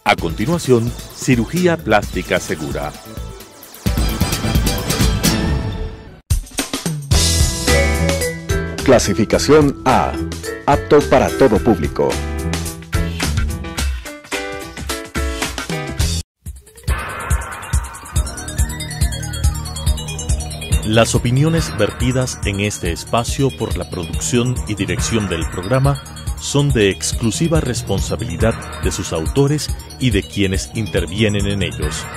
A continuación, cirugía plástica segura. Clasificación A. Apto para todo público. Las opiniones vertidas en este espacio por la producción y dirección del programa son de exclusiva responsabilidad de sus autores y de quienes intervienen en ellos.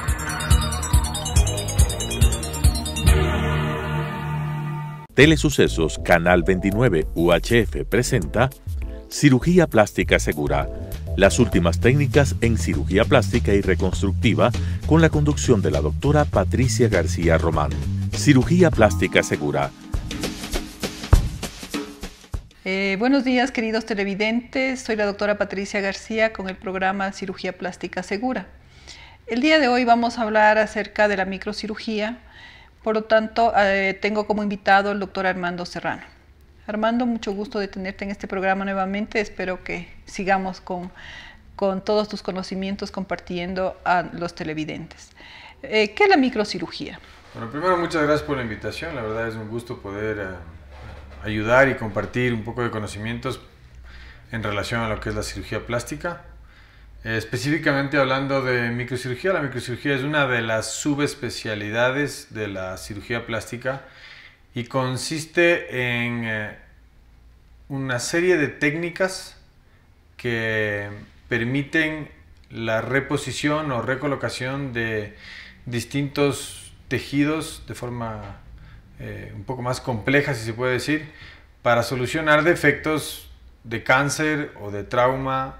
Telesucesos Canal 29 UHF presenta Cirugía Plástica Segura, las últimas técnicas en cirugía plástica y reconstructiva, con la conducción de la doctora Patricia García Román. Cirugía Plástica Segura. Buenos días, queridos televidentes. Soy la doctora Patricia García con el programa Cirugía Plástica Segura. El día de hoy vamos a hablar acerca de la microcirugía. Por lo tanto, tengo como invitado al doctor Armando Serrano. Armando, mucho gusto de tenerte en este programa nuevamente. Espero que sigamos con todos tus conocimientos compartiendo a los televidentes. ¿Qué es la microcirugía? Bueno, primero muchas gracias por la invitación. La verdad es un gusto poder ayudar y compartir un poco de conocimientos en relación a lo que es la cirugía plástica. Específicamente hablando de microcirugía, la microcirugía es una de las subespecialidades de la cirugía plástica y consiste en una serie de técnicas que permiten la reposición o recolocación de distintos tejidos de forma un poco más compleja, si se puede decir, para solucionar defectos de cáncer o de trauma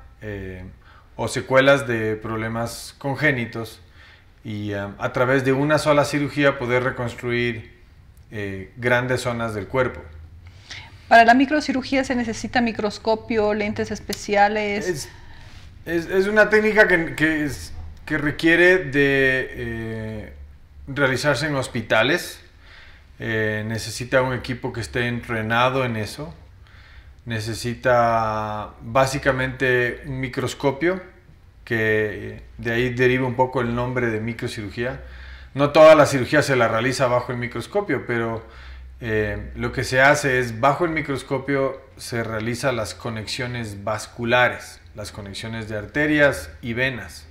o secuelas de problemas congénitos y a través de una sola cirugía poder reconstruir grandes zonas del cuerpo. Para la microcirugía se necesita microscopio, lentes especiales. Es una técnica que requiere de realizarse en hospitales. Necesita un equipo que esté entrenado en eso. Necesita básicamente un microscopio, que de ahí deriva un poco el nombre de microcirugía. No toda la cirugía se la realiza bajo el microscopio, pero lo que se hace es, bajo el microscopio se realizan las conexiones vasculares, las conexiones de arterias y venas.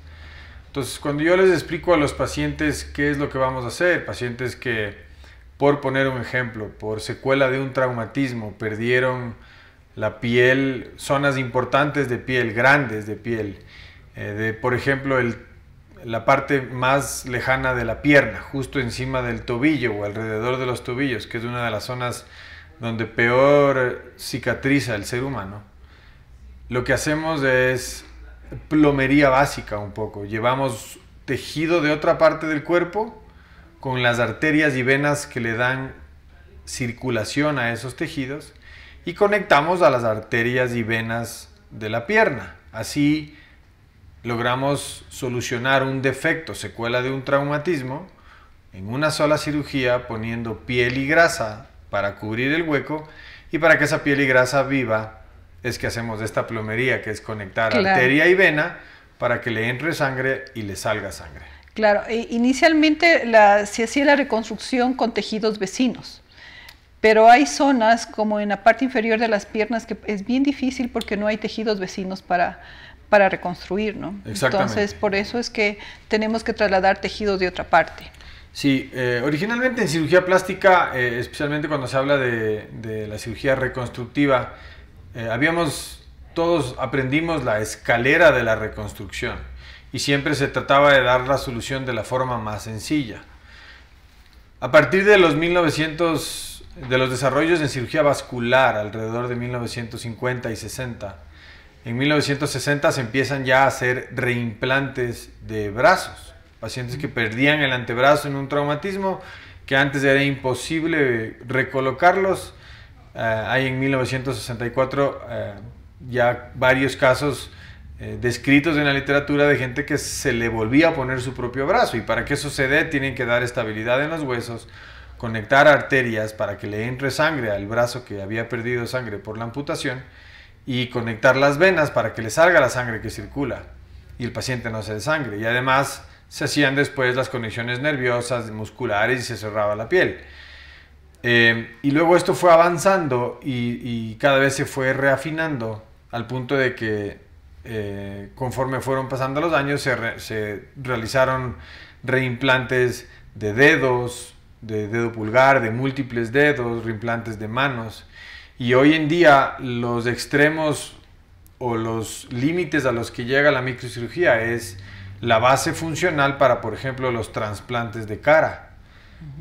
Entonces, cuando yo les explico a los pacientes qué es lo que vamos a hacer, pacientes que, por poner un ejemplo, por secuela de un traumatismo, perdieron la piel, zonas importantes de piel, grandes de piel, por ejemplo, la parte más lejana de la pierna, justo encima del tobillo o alrededor de los tobillos, que es una de las zonas donde peor cicatriza el ser humano. Lo que hacemos es plomería básica un poco. Llevamos tejido de otra parte del cuerpo con las arterias y venas que le dan circulación a esos tejidos y conectamos a las arterias y venas de la pierna. Así logramos solucionar un defecto, secuela de un traumatismo, en una sola cirugía, poniendo piel y grasa para cubrir el hueco, y para que esa piel y grasa viva es que hacemos esta plomería, que es conectar arteria y vena para que le entre sangre y le salga sangre. Claro, inicialmente se hacía la reconstrucción con tejidos vecinos, pero hay zonas como en la parte inferior de las piernas que es bien difícil porque no hay tejidos vecinos para reconstruir, ¿no? Exactamente. Entonces, por eso es que tenemos que trasladar tejidos de otra parte. Sí, originalmente en cirugía plástica, especialmente cuando se habla de la cirugía reconstructiva, todos aprendimos la escalera de la reconstrucción y siempre se trataba de dar la solución de la forma más sencilla. A partir de los desarrollos en cirugía vascular alrededor de 1950 y 60, en 1960 se empiezan ya a hacer reimplantes de brazos. Pacientes que perdían el antebrazo en un traumatismo, que antes era imposible recolocarlos. Hay en 1964 ya varios casos descritos en la literatura de gente que se le volvía a poner su propio brazo, y para que eso se dé tienen que dar estabilidad en los huesos, conectar arterias para que le entre sangre al brazo que había perdido sangre por la amputación y conectar las venas para que le salga la sangre que circula. y el paciente no se desangre. Y además se hacían después las conexiones nerviosas, musculares y se cerraba la piel. Y luego esto fue avanzando y cada vez se fue reafinando al punto de que conforme fueron pasando los años se realizaron reimplantes de dedos, de dedo pulgar, de múltiples dedos, reimplantes de manos. Y hoy en día los extremos o los límites a los que llega la microcirugía es la base funcional para, por ejemplo, los trasplantes de cara.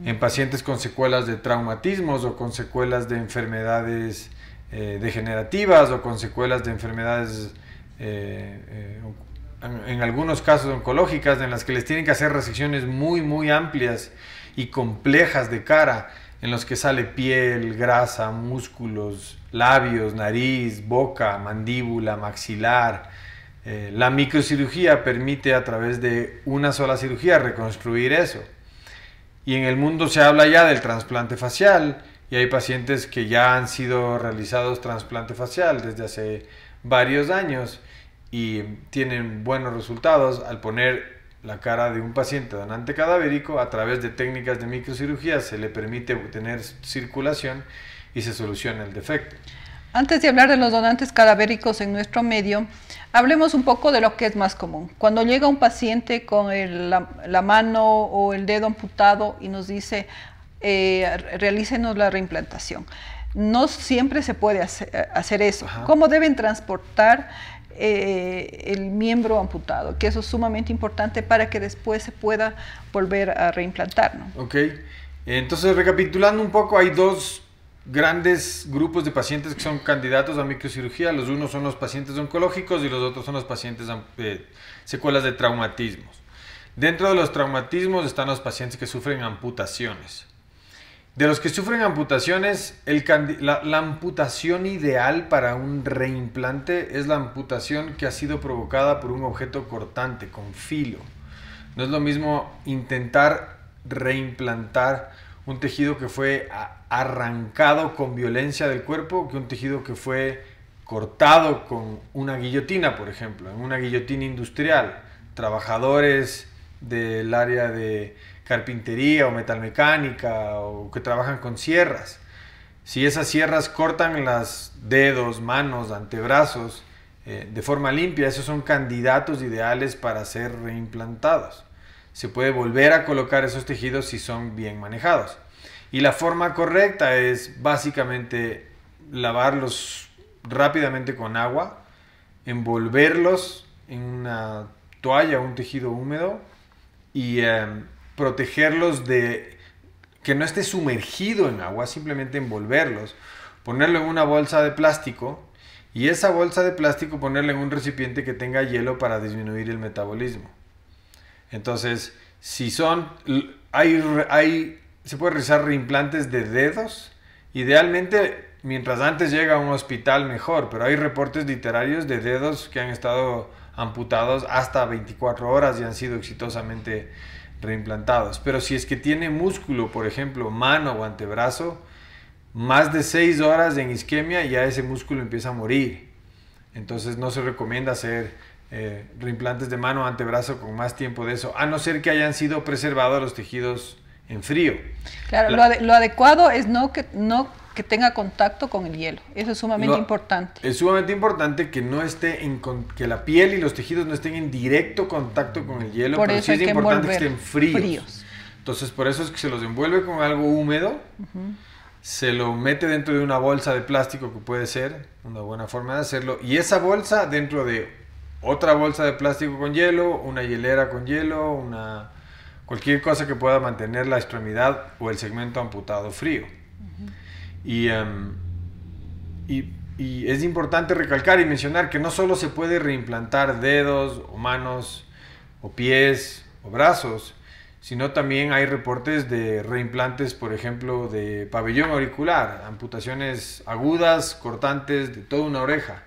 En pacientes con secuelas de traumatismos o con secuelas de enfermedades degenerativas o con secuelas de enfermedades, en algunos casos oncológicas, en las que les tienen que hacer resecciones muy amplias y complejas de cara, en los que sale piel, grasa, músculos, labios, nariz, boca, mandíbula, maxilar. La microcirugía permite a través de una sola cirugía reconstruir eso. Y en el mundo se habla ya del trasplante facial y hay pacientes que ya han sido realizados trasplante facial desde hace varios años y tienen buenos resultados al poner la cara de un paciente donante cadavérico. A través de técnicas de microcirugía se le permite obtener circulación y se soluciona el defecto. Antes de hablar de los donantes cadavéricos en nuestro medio, hablemos un poco de lo que es más común. Cuando llega un paciente con la mano o el dedo amputado y nos dice, realícenos la reimplantación. No siempre se puede hacer eso. Ajá. ¿Cómo deben transportar el miembro amputado? Que eso es sumamente importante para que después se pueda volver a reimplantar, ¿no? Ok, entonces recapitulando un poco, hay dos grandes grupos de pacientes que son candidatos a microcirugía. Los unos son los pacientes oncológicos y los otros son los pacientes secuelas de traumatismos. Dentro de los traumatismos están los pacientes que sufren amputaciones. De los que sufren amputaciones, la amputación ideal para un reimplante es la amputación que ha sido provocada por un objeto cortante con filo. No es lo mismo intentar reimplantar un tejido que fue arrancado con violencia del cuerpo que un tejido que fue cortado con una guillotina, por ejemplo, en una guillotina industrial. Trabajadores del área de carpintería o metalmecánica o que trabajan con sierras. Si esas sierras cortan los dedos, manos, antebrazos de forma limpia, esos son candidatos ideales para ser reimplantados. Se puede volver a colocar esos tejidos si son bien manejados. Y la forma correcta es básicamente lavarlos rápidamente con agua, envolverlos en una toalla o un tejido húmedo y protegerlos de que no esté sumergido en agua, simplemente envolverlos, ponerlo en una bolsa de plástico y esa bolsa de plástico ponerla en un recipiente que tenga hielo para disminuir el metabolismo. Entonces, si son, se puede realizar reimplantes de dedos, idealmente mientras antes llega a un hospital mejor, pero hay reportes literarios de dedos que han estado amputados hasta 24 horas y han sido exitosamente reimplantados. Pero si es que tiene músculo, por ejemplo, mano o antebrazo, más de 6 horas en isquemia ya ese músculo empieza a morir. Entonces no se recomienda hacer reimplantes de mano o antebrazo con más tiempo de eso, a no ser que hayan sido preservados los tejidos en frío. Claro, lo adecuado es no que tenga contacto con el hielo. Eso es sumamente importante. Es sumamente importante que no esté que la piel y los tejidos no estén en directo contacto con el hielo, pero sí es importante que estén fríos. Entonces, por eso es que se los envuelve con algo húmedo, se lo mete dentro de una bolsa de plástico, que puede ser una buena forma de hacerlo, y esa bolsa dentro de otra bolsa de plástico con hielo, una hielera con hielo, cualquier cosa que pueda mantener la extremidad o el segmento amputado frío. Y es importante recalcar y mencionar que no solo se puede reimplantar dedos o manos o pies o brazos, sino también hay reportes de reimplantes, por ejemplo, de pabellón auricular, amputaciones agudas, cortantes de toda una oreja,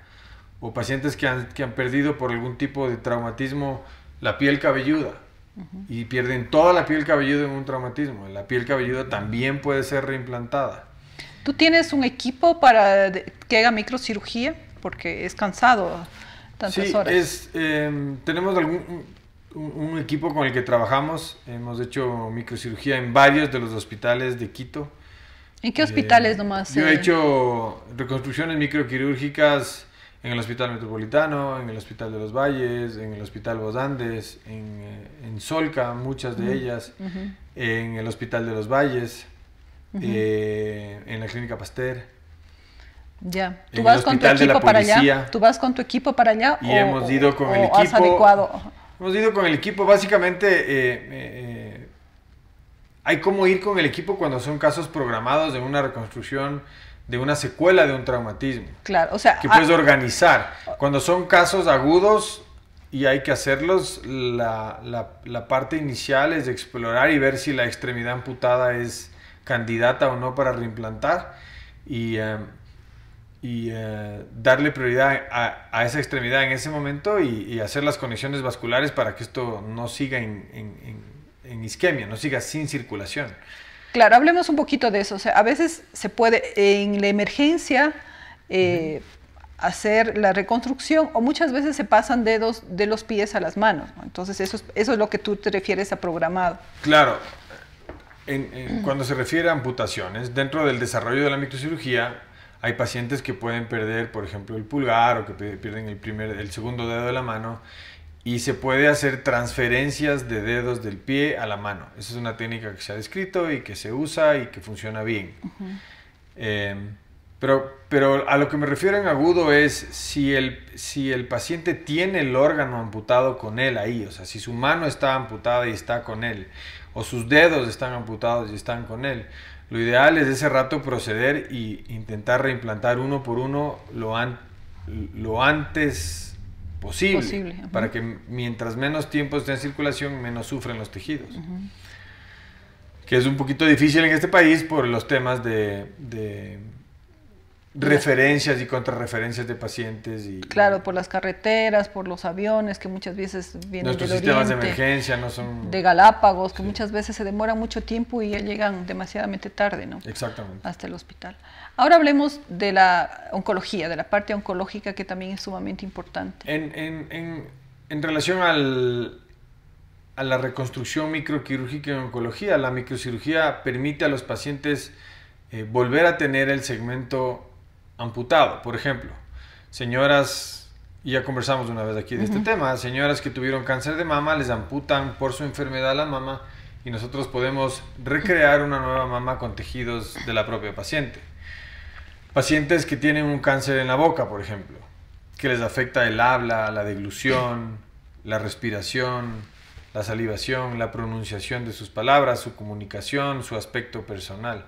o pacientes que han perdido por algún tipo de traumatismo la piel cabelluda y pierden toda la piel cabelluda en un traumatismo. La piel cabelluda también puede ser reimplantada. ¿¿Tú tienes un equipo para que haga microcirugía? Porque es cansado tantas Sí, horas. tenemos un equipo con el que trabajamos. Hemos hecho microcirugía en varios de los hospitales de Quito. ¿En qué hospitales nomás? Yo he hecho reconstrucciones microquirúrgicas en el Hospital Metropolitano, en el Hospital de los Valles, en el Hospital Los Andes, en Solca, muchas de ellas, en el Hospital de los Valles, en la Clínica Pasteur. Ya. ¿Tú en vas el con tu Hospital de la equipo para allá? Policía. ¿Tú vas con tu equipo para allá? Y hemos ido con el has equipo. adecuado? Hemos ido con el equipo, básicamente. Hay como ir con el equipo cuando son casos programados de una reconstrucción, de una secuela de un traumatismo. Claro, o sea... Que puedes organizar. Cuando son casos agudos y hay que hacerlos, la parte inicial es de explorar y ver si la extremidad amputada es candidata o no para reimplantar y darle prioridad a esa extremidad en ese momento y hacer las conexiones vasculares para que esto no siga en isquemia, no siga sin circulación. Claro, hablemos un poquito de eso. O sea, a veces se puede en la emergencia hacer la reconstrucción o muchas veces se pasan dedos de los pies a las manos, ¿no? Entonces eso es lo que tú te refieres a programado. Claro. Cuando se refiere a amputaciones, dentro del desarrollo de la microcirugía hay pacientes que pueden perder, por ejemplo, el pulgar o que pierden el segundo dedo de la mano y se puede hacer transferencias de dedos del pie a la mano. Esa es una técnica que se ha descrito y que se usa y que funciona bien. Pero a lo que me refiero en agudo es si el paciente tiene el órgano amputado con él ahí, o sea, si su mano está amputada y está con él, o sus dedos están amputados y están con él, lo ideal es de ese rato proceder e intentar reimplantar uno por uno lo antes posible. Para que mientras menos tiempo esté en circulación, menos sufren los tejidos. Que es un poquito difícil en este país por los temas de referencias y contrarreferencias de pacientes. Claro, por las carreteras, por los aviones que muchas veces vienen nuestros del sistemas oriente, de emergencia no son... de Galápagos, que muchas veces se demoran mucho tiempo y ya llegan demasiadamente tarde, ¿no? Exactamente. Hasta el hospital. Ahora hablemos de la oncología, de la parte oncológica que también es sumamente importante. En relación a la reconstrucción microquirúrgica en oncología, la microcirugía permite a los pacientes volver a tener el segmento amputado. Por ejemplo, señoras, y ya conversamos una vez aquí de este tema, señoras que tuvieron cáncer de mama, les amputan por su enfermedad la mama y nosotros podemos recrear una nueva mama con tejidos de la propia paciente. Pacientes que tienen un cáncer en la boca, por ejemplo, que les afecta el habla, la deglución, la respiración, la salivación, la pronunciación de sus palabras, su comunicación, su aspecto personal.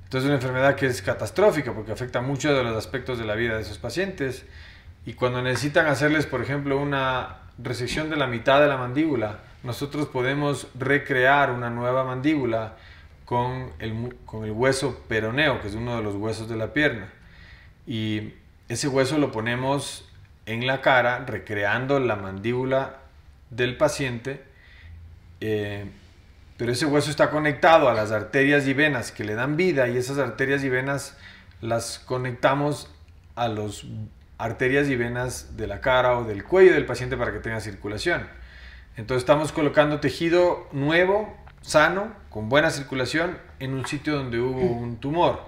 Entonces es una enfermedad que es catastrófica porque afecta muchos de los aspectos de la vida de esos pacientes y cuando necesitan hacerles, por ejemplo, una resección de la mitad de la mandíbula, nosotros podemos recrear una nueva mandíbula con el hueso peroneo, que es uno de los huesos de la pierna. Y ese hueso lo ponemos en la cara, recreando la mandíbula del paciente, pero ese hueso está conectado a las arterias y venas que le dan vida y esas arterias y venas las conectamos a las arterias y venas de la cara o del cuello del paciente para que tenga circulación. Entonces estamos colocando tejido nuevo, sano, con buena circulación en un sitio donde hubo un tumor.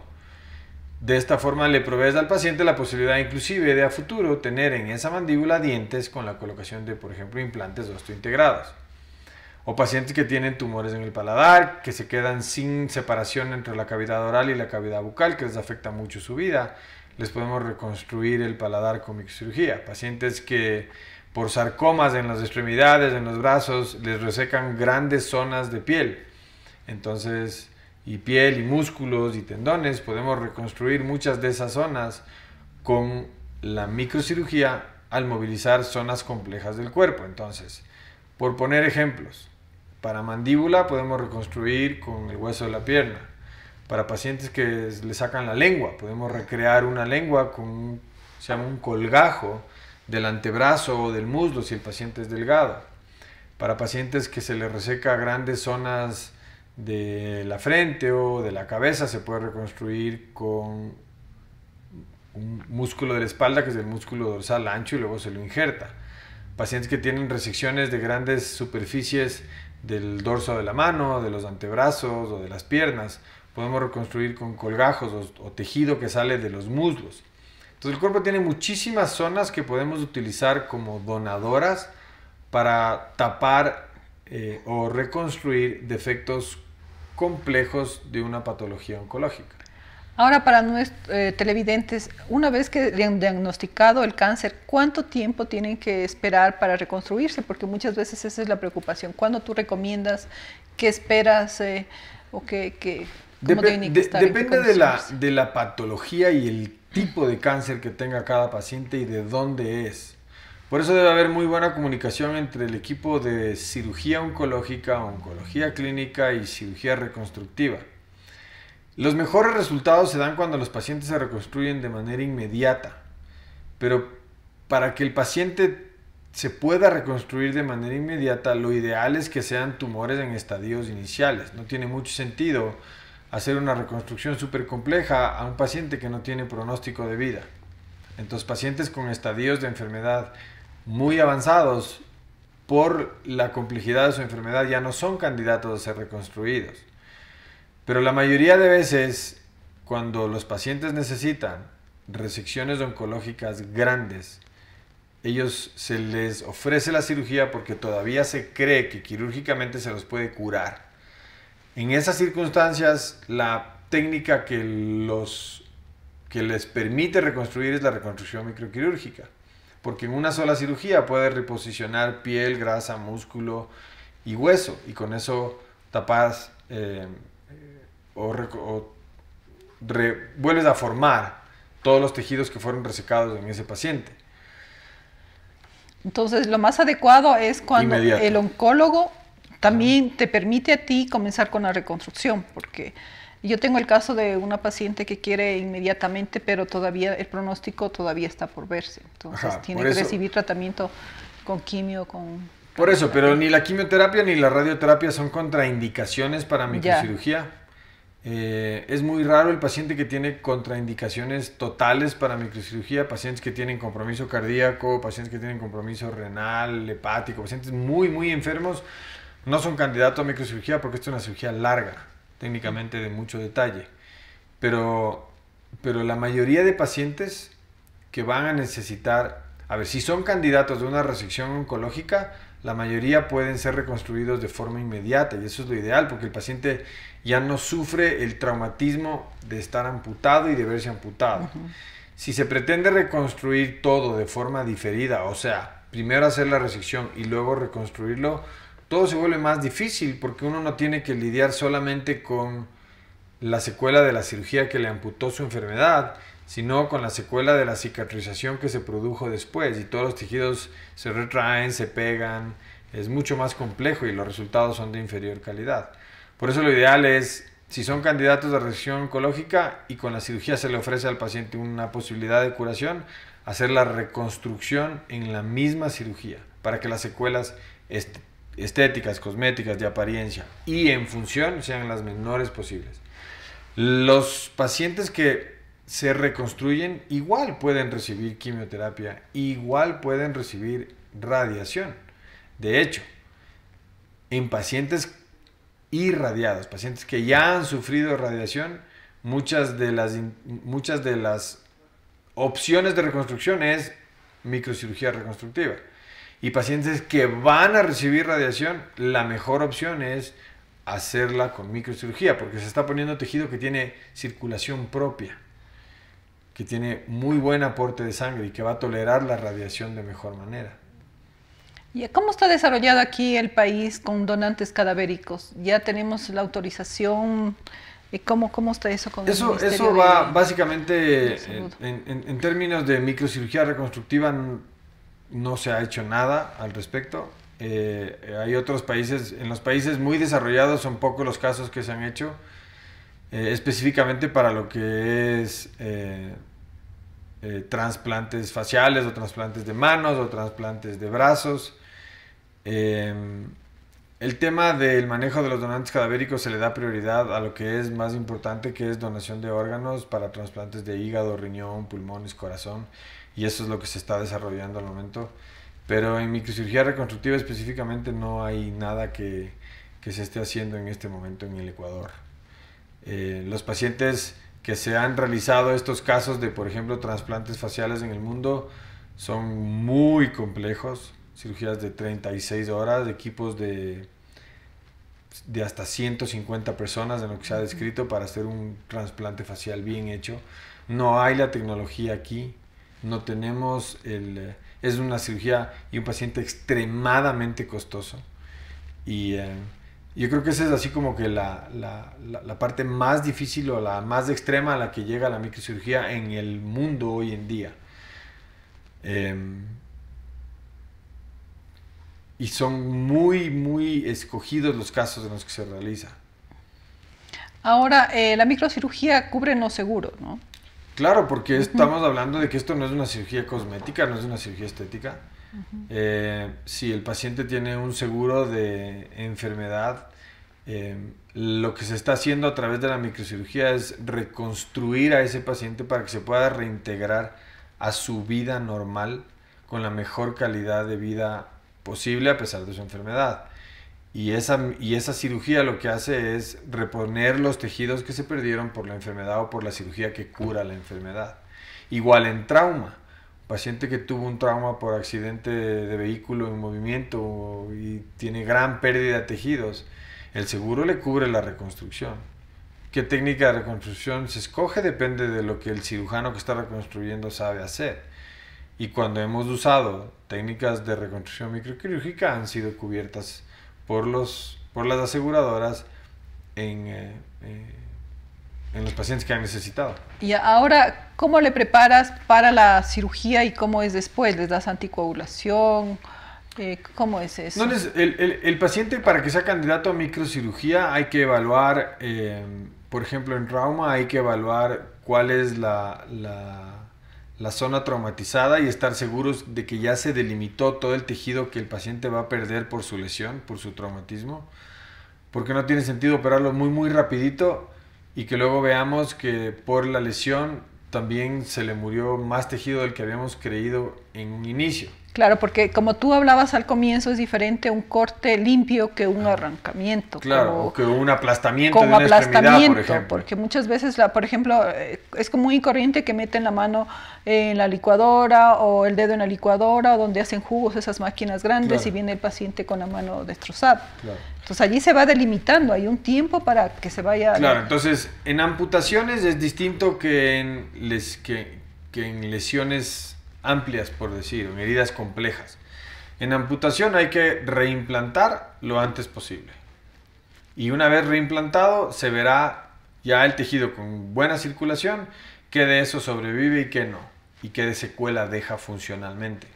De esta forma le provees al paciente la posibilidad inclusive de a futuro tener en esa mandíbula dientes con la colocación de, por ejemplo, implantes osteointegrados. O pacientes que tienen tumores en el paladar, que se quedan sin separación entre la cavidad oral y la cavidad bucal, que les afecta mucho su vida. Les podemos reconstruir el paladar con microcirugía. Pacientes que por sarcomas en las extremidades, en los brazos, les resecan grandes zonas de piel. Entonces, y piel y músculos y tendones, podemos reconstruir muchas de esas zonas con la microcirugía al movilizar zonas complejas del cuerpo. Entonces, por poner ejemplos, para mandíbula podemos reconstruir con el hueso de la pierna. Para pacientes que le sacan la lengua, podemos recrear una lengua con se llama un colgajo del antebrazo o del muslo si el paciente es delgado. Para pacientes que se les reseca grandes zonas de la frente o de la cabeza, se puede reconstruir con un músculo de la espalda, que es el músculo dorsal ancho, y luego se lo injerta. Pacientes que tienen resecciones de grandes superficies del dorso de la mano, de los antebrazos o de las piernas, podemos reconstruir con colgajos o tejido que sale de los muslos. Entonces el cuerpo tiene muchísimas zonas que podemos utilizar como donadoras para tapar o reconstruir defectos complejos de una patología oncológica. Ahora, para nuestros televidentes, una vez que le han diagnosticado el cáncer, ¿cuánto tiempo tienen que esperar para reconstruirse? Porque muchas veces esa es la preocupación. ¿Cuándo tú recomiendas? ¿Qué esperas? ¿Cómo tienen que estar? Depende de la patología y el tipo de cáncer que tenga cada paciente y de dónde es. Por eso debe haber muy buena comunicación entre el equipo de cirugía oncológica, oncología clínica y cirugía reconstructiva. Los mejores resultados se dan cuando los pacientes se reconstruyen de manera inmediata, pero para que el paciente se pueda reconstruir de manera inmediata, lo ideal es que sean tumores en estadios iniciales. No tiene mucho sentido hacer una reconstrucción súper compleja a un paciente que no tiene pronóstico de vida. Entonces, pacientes con estadios de enfermedad muy avanzados, por la complejidad de su enfermedad, ya no son candidatos a ser reconstruidos. Pero la mayoría de veces, cuando los pacientes necesitan resecciones oncológicas grandes, ellos se les ofrece la cirugía porque todavía se cree que quirúrgicamente se los puede curar. En esas circunstancias, la técnica que les permite reconstruir es la reconstrucción microquirúrgica, porque en una sola cirugía puede reposicionar piel, grasa, músculo y hueso, y con eso tapas vuelves a formar todos los tejidos que fueron resecados en ese paciente. Entonces, lo más adecuado es cuando Inmediato. el oncólogo también te permite a ti comenzar con la reconstrucción, porque yo tengo el caso de una paciente que quiere inmediatamente, pero todavía el pronóstico todavía está por verse. Entonces, tiene que recibir tratamiento con quimio, Por eso, pero ni la quimioterapia ni la radioterapia son contraindicaciones para microcirugía. Es muy raro el paciente que tiene contraindicaciones totales para microcirugía, pacientes que tienen compromiso cardíaco, pacientes que tienen compromiso renal, hepático, pacientes muy, muy enfermos, no son candidatos a microcirugía porque esto es una cirugía larga, técnicamente de mucho detalle. Pero la mayoría de pacientes que van a necesitar, si son candidatos de una resección oncológica, la mayoría pueden ser reconstruidos de forma inmediata, y eso es lo ideal porque el paciente ya no sufre el traumatismo de estar amputado y de verse amputado. Si se pretende reconstruir todo de forma diferida, o sea, primero hacer la resección y luego reconstruirlo, todo se vuelve más difícil porque uno no tiene que lidiar solamente con la secuela de la cirugía que le amputó su enfermedad, sino con la secuela de la cicatrización que se produjo después, y todos los tejidos se retraen, se pegan, es mucho más complejo y los resultados son de inferior calidad. Por eso lo ideal es, si son candidatos de resección oncológica y con la cirugía se le ofrece al paciente una posibilidad de curación, hacer la reconstrucción en la misma cirugía para que las secuelas estéticas, cosméticas, de apariencia y en función sean las menores posibles. Los pacientes que se reconstruyen igual pueden recibir quimioterapia, igual pueden recibir radiación. De hecho, en pacientes irradiados, pacientes que ya han sufrido radiación, muchas de las opciones de reconstrucción es microcirugía reconstructiva. Y pacientes que van a recibir radiación, la mejor opción es hacerla con microcirugía, porque se está poniendo tejido que tiene circulación propia, que tiene muy buen aporte de sangre y que va a tolerar la radiación de mejor manera. ¿Y cómo está desarrollado aquí el país con donantes cadavéricos? ¿Ya tenemos la autorización? ¿Cómo está eso con el Ministerio Eso va básicamente, en términos de microcirugía reconstructiva, no se ha hecho nada al respecto. Hay otros países, en los países muy desarrollados son pocos los casos que se han hecho, específicamente para lo que es trasplantes faciales o trasplantes de manos o trasplantes de brazos. El tema del manejo de los donantes cadavéricos se le da prioridad a lo que es más importante, que es donación de órganos para trasplantes de hígado, riñón, pulmones, corazón, y eso es lo que se está desarrollando al momento. Pero en microcirugía reconstructiva específicamente no hay nada que se esté haciendo en este momento en el Ecuador. Los pacientes que se han realizado estos casos de, por ejemplo, trasplantes faciales en el mundo son muy complejos. Cirugías de 36 horas, de equipos de hasta 150 personas en lo que se ha descrito para hacer un trasplante facial bien hecho. No hay la tecnología aquí, no tenemos es una cirugía y un paciente extremadamente costoso. Y yo creo que esa es así como que la parte más difícil o la más extrema a la que llega la microcirugía en el mundo hoy en día. Y son muy escogidos los casos en los que se realiza. Ahora, la microcirugía cubre los seguros, ¿no? Claro, porque estamos hablando de que esto no es una cirugía cosmética, no es una cirugía estética. Si el paciente tiene un seguro de enfermedad, lo que se está haciendo a través de la microcirugía es reconstruir a ese paciente para que se pueda reintegrar a su vida normal con la mejor calidad de vida posible a pesar de su enfermedad. Y esa cirugía lo que hace es reponer los tejidos que se perdieron por la enfermedad o por la cirugía que cura la enfermedad. Igual en trauma, un paciente que tuvo un trauma por accidente de vehículo en movimiento y tiene gran pérdida de tejidos, el seguro le cubre la reconstrucción. ¿Qué técnica de reconstrucción se escoge? Depende de lo que el cirujano que está reconstruyendo sabe hacer. Y cuando hemos usado técnicas de reconstrucción microquirúrgica han sido cubiertas por las aseguradoras en los pacientes que han necesitado. Y ahora, ¿cómo le preparas para la cirugía y cómo es después? ¿Les das anticoagulación? ¿Cómo es eso? No, el paciente, para que sea candidato a microcirugía, hay que evaluar, por ejemplo, en trauma, hay que evaluar cuál es la zona traumatizada y estar seguros de que ya se delimitó todo el tejido que el paciente va a perder por su lesión, por su traumatismo, porque no tiene sentido operarlo muy rapidito y que luego veamos que por la lesión también se le murió más tejido del que habíamos creído en un inicio. Claro, porque como tú hablabas al comienzo, es diferente un corte limpio que un arrancamiento. Claro, o que un aplastamiento de una extremidad, por ejemplo. Porque muchas veces, por ejemplo, es como muy corriente que meten la mano en la licuadora o el dedo en la licuadora o donde hacen jugos esas máquinas grandes, claro, y viene el paciente con la mano destrozada. Claro. Entonces allí se va delimitando, hay un tiempo para que se vaya... Claro, entonces en amputaciones es distinto que en lesiones amplias, por decir, en heridas complejas. En amputación hay que reimplantar lo antes posible. Y una vez reimplantado, se verá ya el tejido con buena circulación, qué de eso sobrevive y qué no, y qué de secuela deja funcionalmente.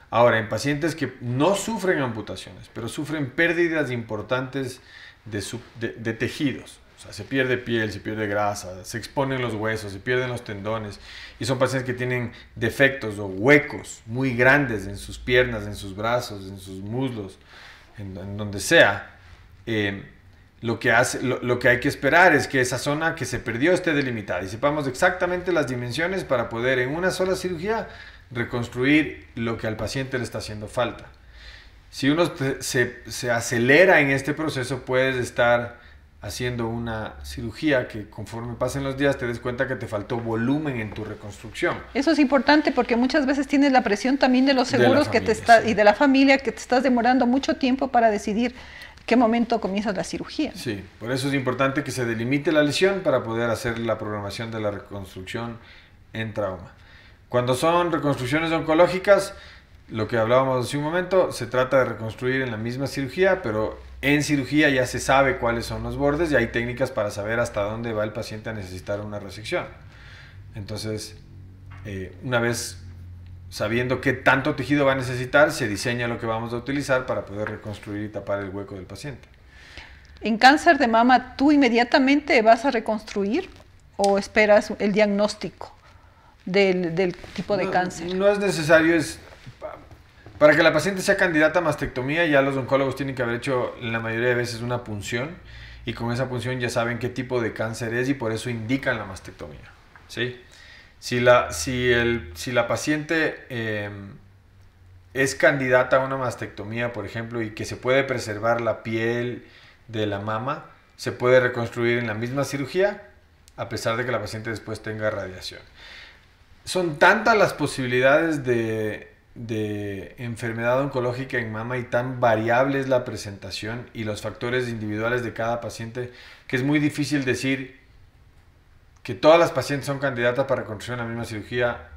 Ahora, en pacientes que no sufren amputaciones, pero sufren pérdidas importantes de tejidos, o sea, se pierde piel, se pierde grasa, se exponen los huesos, se pierden los tendones, y son pacientes que tienen defectos o huecos muy grandes en sus piernas, en sus brazos, en sus muslos, en donde sea. Lo que hay que esperar es que esa zona que se perdió esté delimitada y sepamos exactamente las dimensiones para poder en una sola cirugía reconstruir lo que al paciente le está haciendo falta. Si uno se acelera en este proceso, puedes estar haciendo una cirugía que conforme pasen los días te des cuenta que te faltó volumen en tu reconstrucción. Eso es importante porque muchas veces tienes la presión también de los seguros y de la familia, que te estás demorando mucho tiempo para decidir qué momento comienzas la cirugía. Sí, por eso es importante que se delimite la lesión para poder hacer la programación de la reconstrucción en trauma. Cuando son reconstrucciones oncológicas, lo que hablábamos hace un momento, se trata de reconstruir en la misma cirugía, pero en cirugía ya se sabe cuáles son los bordes y hay técnicas para saber hasta dónde va el paciente a necesitar una resección. Entonces, una vez sabiendo qué tanto tejido va a necesitar, se diseña lo que vamos a utilizar para poder reconstruir y tapar el hueco del paciente. ¿En cáncer de mama tú inmediatamente vas a reconstruir o esperas el diagnóstico del tipo de cáncer? No es necesario, Para que la paciente sea candidata a mastectomía, ya los oncólogos tienen que haber hecho la mayoría de veces una punción, y con esa punción ya saben qué tipo de cáncer es y por eso indican la mastectomía, ¿sí? Si la paciente es candidata a una mastectomía, por ejemplo, y que se puede preservar la piel de la mama, se puede reconstruir en la misma cirugía, a pesar de que la paciente después tenga radiación. Son tantas las posibilidades de enfermedad oncológica en mama y tan variable es la presentación y los factores individuales de cada paciente, que es muy difícil decir que todas las pacientes son candidatas para reconstrucción en la misma cirugía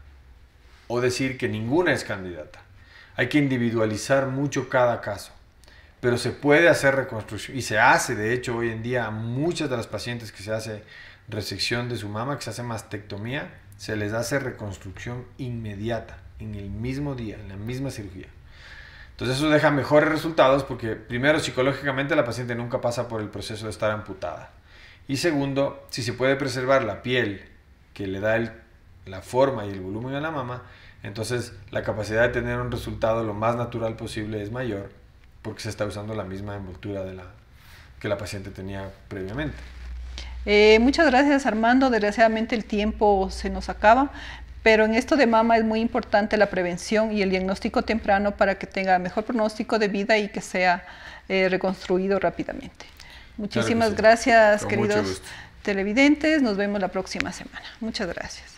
o decir que ninguna es candidata. Hay que individualizar mucho cada caso, pero se puede hacer reconstrucción y se hace, de hecho, hoy en día a muchas de las pacientes que se hace resección de su mama, que se hace mastectomía, se les hace reconstrucción inmediata, en el mismo día, en la misma cirugía. Entonces eso deja mejores resultados porque, primero, psicológicamente la paciente nunca pasa por el proceso de estar amputada. Y segundo, si se puede preservar la piel que le da la forma y el volumen a la mama, entonces la capacidad de tener un resultado lo más natural posible es mayor porque se está usando la misma envoltura que la paciente tenía previamente. Muchas gracias, Armando. Desgraciadamente el tiempo se nos acaba, pero en esto de mama es muy importante la prevención y el diagnóstico temprano para que tenga mejor pronóstico de vida y que sea reconstruido rápidamente. Muchísimas gracias, queridos televidentes. Nos vemos la próxima semana. Muchas gracias.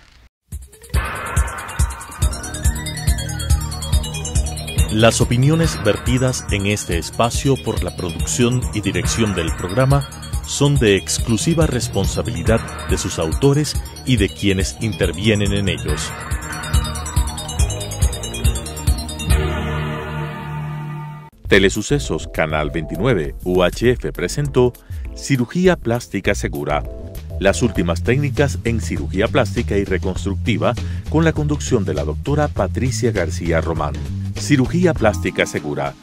Las opiniones vertidas en este espacio por la producción y dirección del programa son de exclusiva responsabilidad de sus autores y de quienes intervienen en ellos. Telesucesos Canal 29 UHF presentó Cirugía Plástica Segura. Las últimas técnicas en cirugía plástica y reconstructiva con la conducción de la doctora Patricia García Román. Cirugía Plástica Segura.